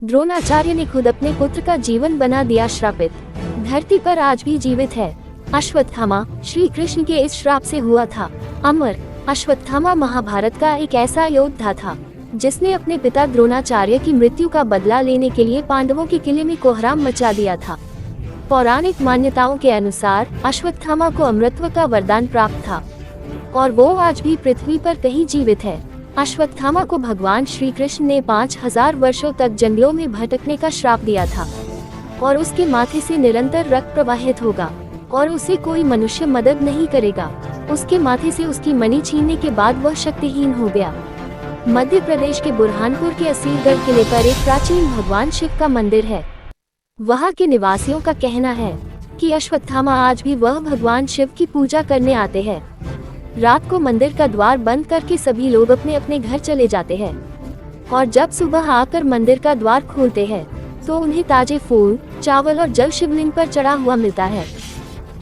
द्रोणाचार्य ने खुद अपने पुत्र का जीवन बना दिया श्रापित। धरती पर आज भी जीवित है। अश्वत्थामा श्री कृष्ण के इस श्राप से हुआ था अमर। अश्वत्थामा महाभारत का एक ऐसा योद्धा था जिसने अपने पिता द्रोणाचार्य की मृत्यु का बदला लेने के लिए पांडवों के किले में कोहराम मचा दिया था। पौराणिक मान्यताओं के अनुसार अश्वत्थामा को अमरत्व का वरदान प्राप्त था और वो आज भी पृथ्वी पर कहीं जीवित है। अश्वत्थामा को भगवान श्री कृष्ण ने 5000 वर्षों तक जंगलों में भटकने का श्राप दिया था और उसके माथे से निरंतर रक्त प्रवाहित होगा और उसे कोई मनुष्य मदद नहीं करेगा। उसके माथे से उसकी मणि छीनने के बाद वह शक्तिहीन हो गया। मध्य प्रदेश के बुरहानपुर के असीरगढ़ किले पर एक प्राचीन भगवान शिव का मंदिर है। वहाँ के निवासियों का कहना है कि अश्वत्थामा आज भी वह भगवान शिव की पूजा करने आते हैं। रात को मंदिर का द्वार बंद करके सभी लोग अपने अपने घर चले जाते हैं और जब सुबह आकर मंदिर का द्वार खोलते हैं तो उन्हें ताजे फूल, चावल और जल शिवलिंग पर चढ़ा हुआ मिलता है।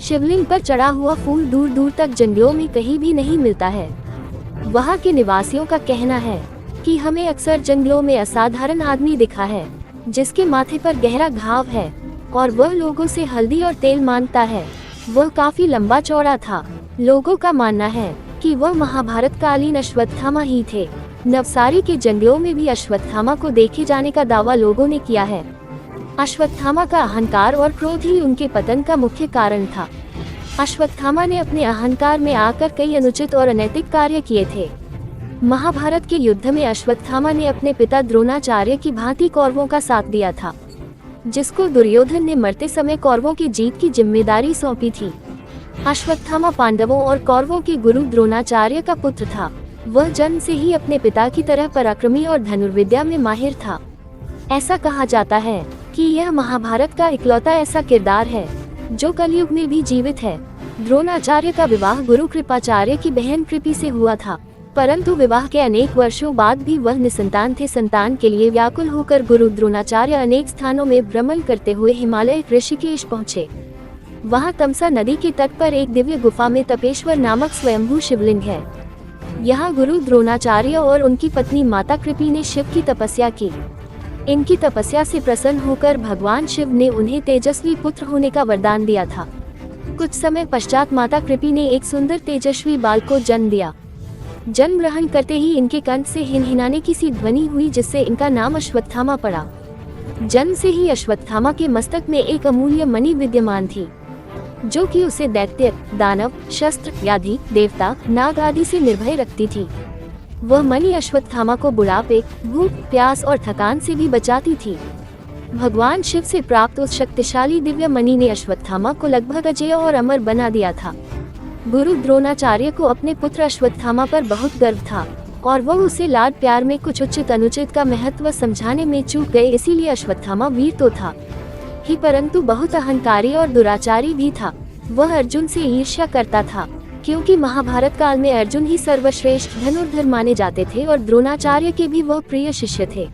शिवलिंग पर चढ़ा हुआ फूल दूर दूर तक जंगलों में कहीं भी नहीं मिलता है। वहाँ के निवासियों का कहना है कि हमें अक्सर जंगलों में असाधारण आदमी दिखा है जिसके माथे पर गहरा घाव है और वह लोगों से हल्दी और तेल मांगता है। वह काफी लंबा चौड़ा था। लोगों का मानना है कि वह महाभारत कालीन अश्वत्थामा ही थे। नवसारी के जंगलों में भी अश्वत्थामा को देखे जाने का दावा लोगों ने किया है। अश्वत्थामा का अहंकार और क्रोध ही उनके पतन का मुख्य कारण था। अश्वत्थामा ने अपने अहंकार में आकर कई अनुचित और अनैतिक कार्य किए थे। महाभारत के युद्ध में अश्वत्थामा ने अपने पिता द्रोणाचार्य की भांति कौरवों का साथ दिया था, जिसको दुर्योधन ने मरते समय कौरवों की जीत की जिम्मेदारी सौंपी थी। अश्वत्थामा पांडवों और कौरवों के गुरु द्रोणाचार्य का पुत्र था। वह जन्म से ही अपने पिता की तरह पराक्रमी और धनुर्विद्या में माहिर था। ऐसा कहा जाता है कि यह महाभारत का इकलौता ऐसा किरदार है जो कलयुग में भी जीवित है। द्रोणाचार्य का विवाह गुरु कृपाचार्य की बहन कृपि से हुआ था, परंतु विवाह के अनेक वर्षों बाद भी वह निसंतान थे। संतान के लिए व्याकुल होकर गुरु द्रोणाचार्य अनेक स्थानों में भ्रमण करते हुए हिमालय ऋषिकेश पहुँचे। वहाँ तमसा नदी के तट पर एक दिव्य गुफा में तपेश्वर नामक स्वयंभू शिवलिंग है। यहाँ गुरु द्रोणाचार्य और उनकी पत्नी माता कृपि ने शिव की तपस्या की। इनकी तपस्या से प्रसन्न होकर भगवान शिव ने उन्हें तेजस्वी पुत्र होने का वरदान दिया था। कुछ समय पश्चात माता कृपि ने एक सुंदर तेजस्वी बाल को जन्म दिया। जन्म ग्रहण करते ही इनके कंठ से हिनहिनाने की सी ध्वनि हुई, जिससे इनका नाम अश्वत्थामा पड़ा। जन्म से ही अश्वत्थामा के मस्तक में एक अमूल्य मणि विद्यमान थी, जो कि उसे दैत्य, दानव, शस्त्र, व्याधि, देवता, नाग आदि से निर्भय रखती थी। वह मणि अश्वत्थामा को बुढ़ापे, भूख, प्यास और थकान से भी बचाती थी। भगवान शिव से प्राप्त उस शक्तिशाली दिव्य मणि ने अश्वत्थामा को लगभग अजेय और अमर बना दिया था। गुरु द्रोणाचार्य को अपने पुत्र अश्वत्थामा पर बहुत गर्व था और वह उसे लाड प्यार में कुछ उचित अनुचित का महत्व समझाने में चूक गए। इसीलिए अश्वत्थामा वीर तो था ही, परंतु बहुत अहंकारी और दुराचारी भी था। वह अर्जुन से ईर्ष्या करता था, क्योंकि महाभारत काल में अर्जुन ही सर्वश्रेष्ठ धनुर्धर माने जाते थे और द्रोणाचार्य के भी वह प्रिय शिष्य थे।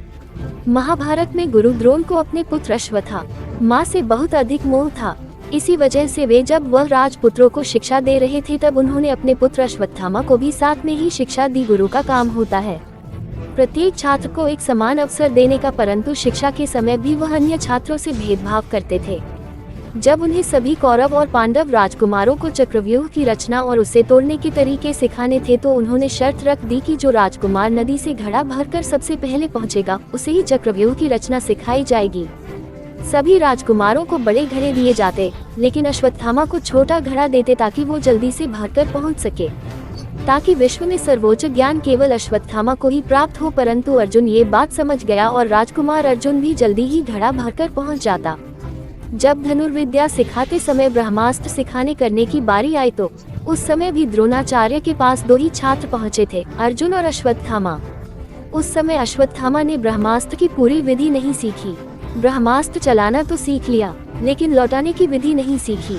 महाभारत में गुरु द्रोण को अपने पुत्र अश्वत्थामा से बहुत अधिक मोह था। इसी वजह से वे जब वह राजपुत्रों को शिक्षा दे रहे थे तब उन्होंने अपने पुत्र अश्वत्थामा को भी साथ में ही शिक्षा दी। गुरु का काम होता है प्रत्येक छात्र को एक समान अवसर देने का, परंतु शिक्षा के समय भी वह अन्य छात्रों से भेदभाव करते थे। जब उन्हें सभी कौरव और पांडव राजकुमारों को चक्रव्यूह की रचना और उसे तोड़ने के तरीके सिखाने थे, तो उन्होंने शर्त रख दी कि जो राजकुमार नदी से घड़ा भरकर सबसे पहले पहुंचेगा, उसे ही चक्रव्यूह की रचना सिखाई जाएगी। सभी राजकुमारों को बड़े घड़े दिए जाते, लेकिन अश्वत्थामा को छोटा घड़ा देते ताकि वो जल्दी से भरकर पहुंच सके, ताकि विश्व में सर्वोच्च ज्ञान केवल अश्वत्थामा को ही प्राप्त हो। परंतु अर्जुन ये बात समझ गया और राजकुमार अर्जुन भी जल्दी ही घड़ा भरकर पहुंच जाता। जब धनुर्विद्या सिखाते समय ब्रह्मास्त्र सिखाने करने की बारी आई तो उस समय भी द्रोणाचार्य के पास दो ही छात्र पहुंचे थे, अर्जुन और अश्वत्थामा। उस समय अश्वत्थामा ने ब्रह्मास्त्र की पूरी विधि नहीं सीखी। ब्रह्मास्त्र चलाना तो सीख लिया, लेकिन लौटाने की विधि नहीं सीखी।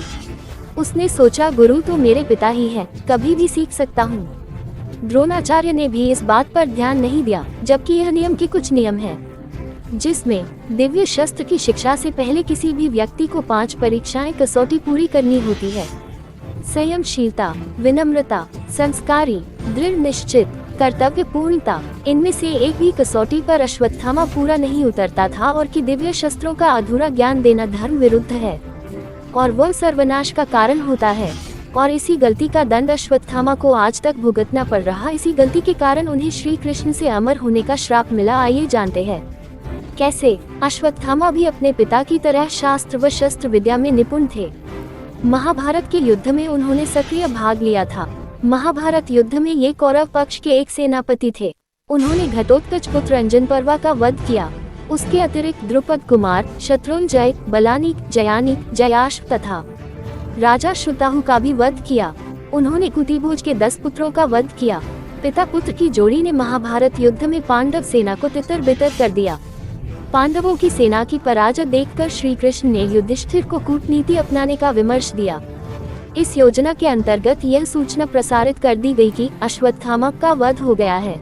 उसने सोचा गुरु तो मेरे पिता ही हैं, कभी भी सीख सकता हूँ। द्रोणाचार्य ने भी इस बात पर ध्यान नहीं दिया, जबकि यह नियम के कुछ नियम हैं, जिसमें दिव्य शस्त्र की शिक्षा से पहले किसी भी व्यक्ति को 5 परीक्षाएं कसौटी पूरी करनी होती है। संयमशीलता, विनम्रता, संस्कारी, दृढ़ निश्चित, कर्तव्य पूर्णता, इनमें से एक भी कसौटी पर अश्वत्थामा पूरा नहीं उतरता था और कि दिव्य शस्त्रों का अधूरा ज्ञान देना धर्म विरुद्ध है और वह सर्वनाश का कारण होता है। और इसी गलती का दंड अश्वत्थामा को आज तक भुगतना पड़ रहा। इसी गलती के कारण उन्हें श्री कृष्ण से अमर होने का श्राप मिला। आइए जानते हैं कैसे। अश्वत्थामा भी अपने पिता की तरह शास्त्र व शस्त्र विद्या में निपुण थे। महाभारत के युद्ध में उन्होंने सक्रिय भाग लिया था। महाभारत युद्ध में ये कौरव पक्ष के एक सेनापति थे। उन्होंने घटोत्कच पुत्र अंजनपर्वा का वध किया। उसके अतिरिक्त द्रुपद कुमार, शत्रुंजय, बलानीक, जयानीक, जयाश्व तथा राजा श्रुताहु का भी वध किया। उन्होंने कुतिभोज के 10 पुत्रों का वध किया। पिता पुत्र की जोड़ी ने महाभारत युद्ध में पांडव सेना को तितर बितर कर दिया। पांडवों की सेना की पराजय देखकर श्री कृष्ण ने युधिष्ठिर को कूटनीति अपनाने का विमर्श दिया। इस योजना के अंतर्गत यह सूचना प्रसारित कर दी गई कि अश्वत्थामा का वध हो गया है।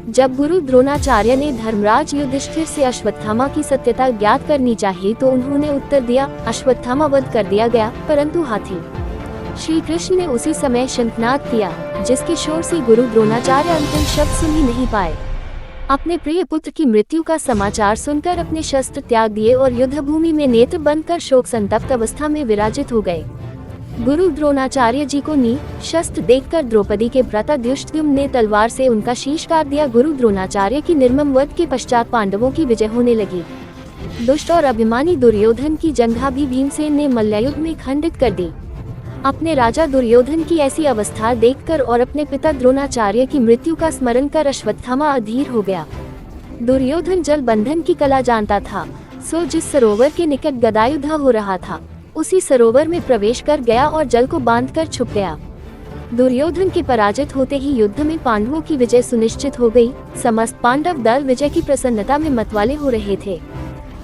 जब गुरु द्रोणाचार्य ने धर्मराज युधिष्ठिर से अश्वत्थामा की सत्यता ज्ञात करनी चाहिए तो उन्होंने उत्तर दिया, अश्वत्थामा वध कर दिया गया, परंतु हाथी। श्री कृष्ण ने उसी समय शंखनाद किया, जिसके शोर से गुरु द्रोणाचार्य अंतिम शब्द सुन ही नहीं पाए। अपने प्रिय पुत्र की मृत्यु का समाचार सुनकर अपने शस्त्र त्याग दिए और युद्ध भूमि में नेत्र बंद कर शोक संतप्त अवस्था में विराजित हो गए। गुरु द्रोणाचार्य जी को शस्त्र देखकर द्रौपदी के भ्राता दुष्टद्युम्न ने तलवार से उनका शीश काट दिया। गुरु द्रोणाचार्य की निर्मम वध के पश्चात पांडवों की विजय होने लगी। दुष्ट और अभिमानी दुर्योधन की जंघा भी भीमसेन ने मल्लयुद्ध में खंडित कर दी। अपने राजा दुर्योधन की ऐसी अवस्था देखकर और अपने पिता द्रोणाचार्य की मृत्यु का स्मरण कर अश्वत्थामा अधीर हो गया। दुर्योधन जल बंधन की कला जानता था, सो जिस सरोवर के निकट गदायुद्ध हो रहा था उसी सरोवर में प्रवेश कर गया और जल को बांधकर छुप गया। दुर्योधन के पराजित होते ही युद्ध में पांडवों की विजय सुनिश्चित हो गई। समस्त पांडव दल विजय की प्रसन्नता में मतवाले हो रहे थे।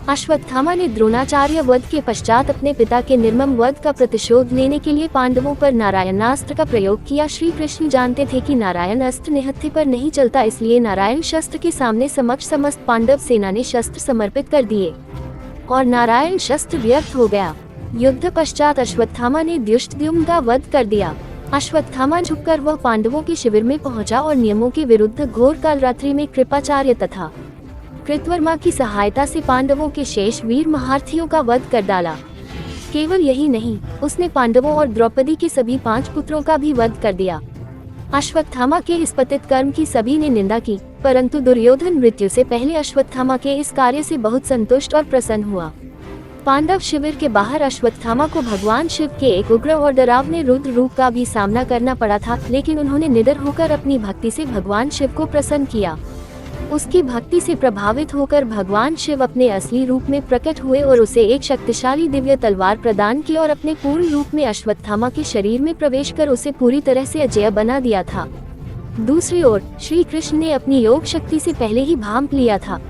अश्वत्थामा ने द्रोणाचार्य वध के पश्चात अपने पिता के निर्मम वध का प्रतिशोध लेने के लिए पांडवों पर नारायणास्त्र का प्रयोग किया। श्री कृष्ण जानते थे कि नारायण अस्त्र निहत्थे पर नहीं चलता, इसलिए नारायण शस्त्र के सामने समस्त पांडव सेना ने शस्त्र समर्पित कर दिए और नारायण शस्त्र व्यर्थ हो गया। युद्ध पश्चात अश्वत्थामा ने दुष्टद्युम्न का वध कर दिया। अश्वत्थामा झुककर वह पांडवों के शिविर में पहुंचा और नियमों के विरुद्ध घोर कालरात्रि में कृपाचार्य तथा कृतवर्मा की सहायता से पांडवों के शेष वीर महारथियों का वध कर डाला। केवल यही नहीं, उसने पांडवों और द्रौपदी के सभी 5 पुत्रों का भी वध कर दिया। अश्वत्थामा के इस पतित कर्म की सभी ने निंदा की, परंतु दुर्योधन मृत्यु से पहले अश्वत्थामा के इस कार्य से बहुत संतुष्ट और प्रसन्न हुआ। पांडव शिविर के बाहर अश्वत्थामा को भगवान शिव के एक उग्र और डरावने रुद्र रूप का भी सामना करना पड़ा था, लेकिन उन्होंने निडर होकर अपनी भक्ति से भगवान शिव को प्रसन्न किया। उसकी भक्ति से प्रभावित होकर भगवान शिव अपने असली रूप में प्रकट हुए और उसे एक शक्तिशाली दिव्य तलवार प्रदान की और अपने पूर्ण रूप में अश्वत्थामा के शरीर में प्रवेश कर उसे पूरी तरह से अजेय बना दिया था। दूसरी ओर श्री कृष्ण ने अपनी योग शक्ति से पहले ही भांप लिया था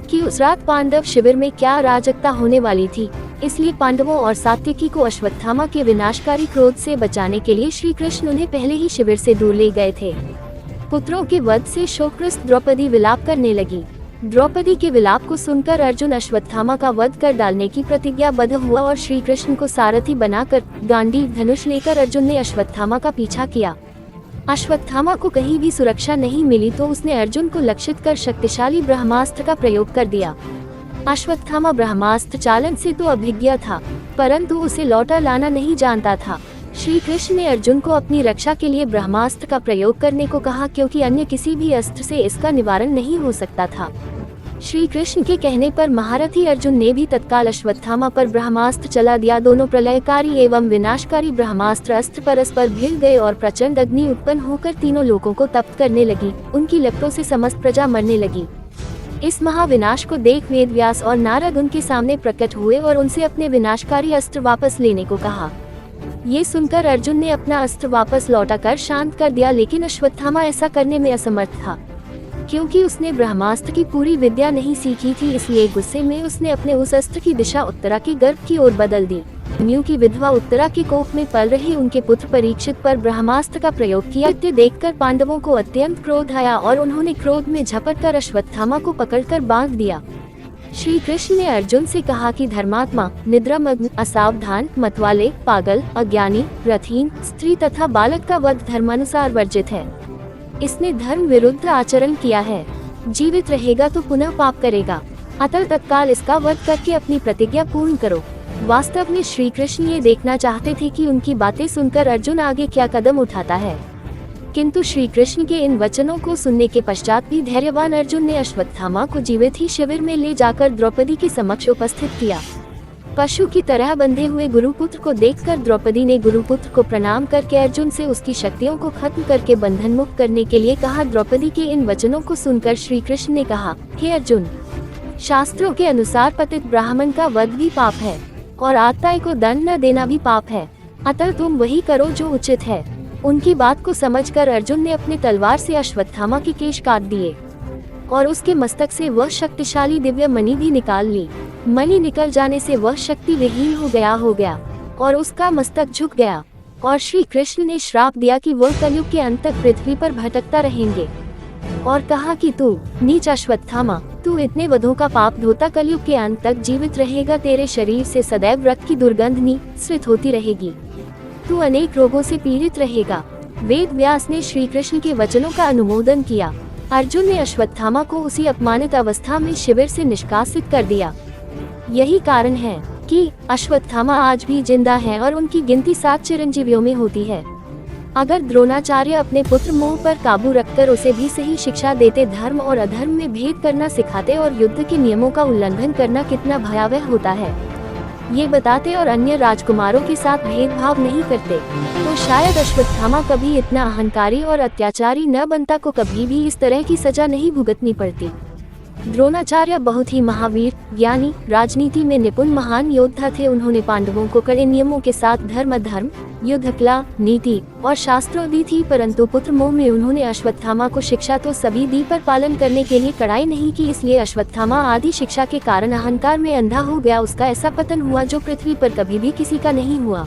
कि उस रात पांडव शिविर में क्या अराजकता होने वाली थी, इसलिए पांडवों और सात्विकी को अश्वत्थामा के विनाशकारी क्रोध से बचाने के लिए श्री कृष्ण उन्हें पहले ही शिविर से दूर ले गए थे। पुत्रों के वध से शोकग्रस्त द्रौपदी विलाप करने लगी। द्रौपदी के विलाप को सुनकर अर्जुन अश्वत्थामा का वध कर डालने की प्रतिज्ञाबद्ध हुआ और श्री कृष्ण को सारथी बनाकर गांडीव धनुष लेकर अर्जुन ने अश्वत्थामा का पीछा किया। अश्वत्थामा को कहीं भी सुरक्षा नहीं मिली तो उसने अर्जुन को लक्षित कर शक्तिशाली ब्रह्मास्त्र का प्रयोग कर दिया। अश्वत्थामा ब्रह्मास्त्र चालन से तो अभिज्ञ था, परंतु उसे लौटा लाना नहीं जानता था। श्री कृष्ण ने अर्जुन को अपनी रक्षा के लिए ब्रह्मास्त्र का प्रयोग करने को कहा, क्योंकि अन्य किसी भी अस्त्र से इसका निवारण नहीं हो सकता था। श्री कृष्ण के कहने पर महारथी अर्जुन ने भी तत्काल अश्वत्थामा पर ब्रह्मास्त्र चला दिया। दोनों प्रलयकारी एवं विनाशकारी ब्रह्मास्त्र अस्त्र परस्पर भिड़ गए और प्रचंड अग्नि उत्पन्न होकर तीनों लोगों को तप्त करने लगी। उनकी लपटों से समस्त प्रजा मरने लगी। इस महाविनाश को देख वेदव्यास और नारद उनके सामने प्रकट हुए और उनसे अपने विनाशकारी अस्त्र वापस लेने को कहा। ये सुनकर अर्जुन ने अपना अस्त्र वापस लौटाकर शांत कर दिया, लेकिन अश्वत्थामा ऐसा करने में असमर्थ था, क्योंकि उसने ब्रह्मास्त्र की पूरी विद्या नहीं सीखी थी। इसलिए गुस्से में उसने अपने उस अस्त्र की दिशा उत्तरा के गर्भ की ओर बदल दी। न्यू की विधवा उत्तरा के कोप में पल रहे उनके पुत्र परीक्षित पर ब्रह्मास्त्र का प्रयोग किया। इसे देखकर पांडवों को अत्यंत क्रोध आया और उन्होंने क्रोध में झपट कर अश्वत्थामा को पकड़कर बांध दिया। श्री कृष्ण ने अर्जुन से कहा कि धर्मात्मा, निद्रामग्न, असावधान, मतवाले, पागल, अज्ञानी, रथहीन, स्त्री तथा बालक का वध धर्मानुसार वर्जित है। इसने धर्म विरुद्ध आचरण किया है। जीवित रहेगा तो पुनः पाप करेगा, अतः तत्काल इसका वध करके अपनी प्रतिज्ञा पूर्ण करो। वास्तव में श्री कृष्ण ये देखना चाहते थे कि उनकी बातें सुनकर अर्जुन आगे क्या कदम उठाता है, किंतु श्री कृष्ण के इन वचनों को सुनने के पश्चात भी धैर्यवान अर्जुन ने अश्वत्थामा को जीवित ही शिविर में ले जाकर द्रौपदी के समक्ष उपस्थित किया। पशु की तरह बंधे हुए गुरुपुत्र को देखकर द्रौपदी ने गुरुपुत्र को प्रणाम करके अर्जुन से उसकी शक्तियों को खत्म करके बंधन मुक्त करने के लिए कहा। द्रौपदी के इन वचनों को सुनकर श्री कृष्ण ने कहा, हे अर्जुन, शास्त्रों के अनुसार पतित ब्राह्मण का वध भी पाप है और आत्ताई को दंड न देना भी पाप है, अतः तुम वही करो जो उचित है। उनकी बात को समझकर अर्जुन ने अपने तलवार से अश्वत्थामा के केश काट दिए और उसके मस्तक से वह शक्तिशाली दिव्य मणि भी निकाल ली। मणि निकल जाने से वह शक्ति विहीन हो गया और उसका मस्तक झुक गया और श्री कृष्ण ने श्राप दिया कि वह कलयुग के अंत तक पृथ्वी पर भटकता रहेंगे और कहा कि तू नीच अश्वत्थामा, तू इतने वधों का पाप धोता कलयुग के अंत तक जीवित रहेगा। तेरे शरीर से सदैव रक्त की दुर्गंध निःसृत होती रहेगी, तू अनेक रोगों से पीड़ित रहेगा। वेद व्यास ने श्री कृष्ण के वचनों का अनुमोदन किया। अर्जुन ने अश्वत्थामा को उसी अपमानित अवस्था में शिविर से निष्कासित कर दिया। यही कारण है कि अश्वत्थामा आज भी जिंदा है और उनकी गिनती 7 चिरंजीवियों में होती है। अगर द्रोणाचार्य अपने पुत्र मोह पर काबू रखकर उसे भी सही शिक्षा देते, धर्म और अधर्म में भेद करना सिखाते और युद्ध के नियमों का उल्लंघन करना कितना भयावह होता है ये बताते और अन्य राजकुमारों के साथ भेदभाव नहीं करते, तो शायद अश्वत्थामा कभी इतना अहंकारी और अत्याचारी न बनता, को कभी भी इस तरह की सजा नहीं भुगतनी पड़ती। द्रोणाचार्य बहुत ही महावीर, ज्ञानी, राजनीति में निपुण महान योद्धा थे। उन्होंने पांडवों को कड़े नियमों के साथ धर्म, अधर्म, युद्ध कला, नीति और शास्त्रों दी थी, परंतु पुत्र मोह में उन्होंने अश्वत्थामा को शिक्षा तो सभी दी पर पालन करने के लिए कड़ाई नहीं की। इसलिए अश्वत्थामा आदि शिक्षा के कारण अहंकार में अंधा हो गया। उसका ऐसा पतन हुआ जो पृथ्वी पर कभी भी किसी का नहीं हुआ।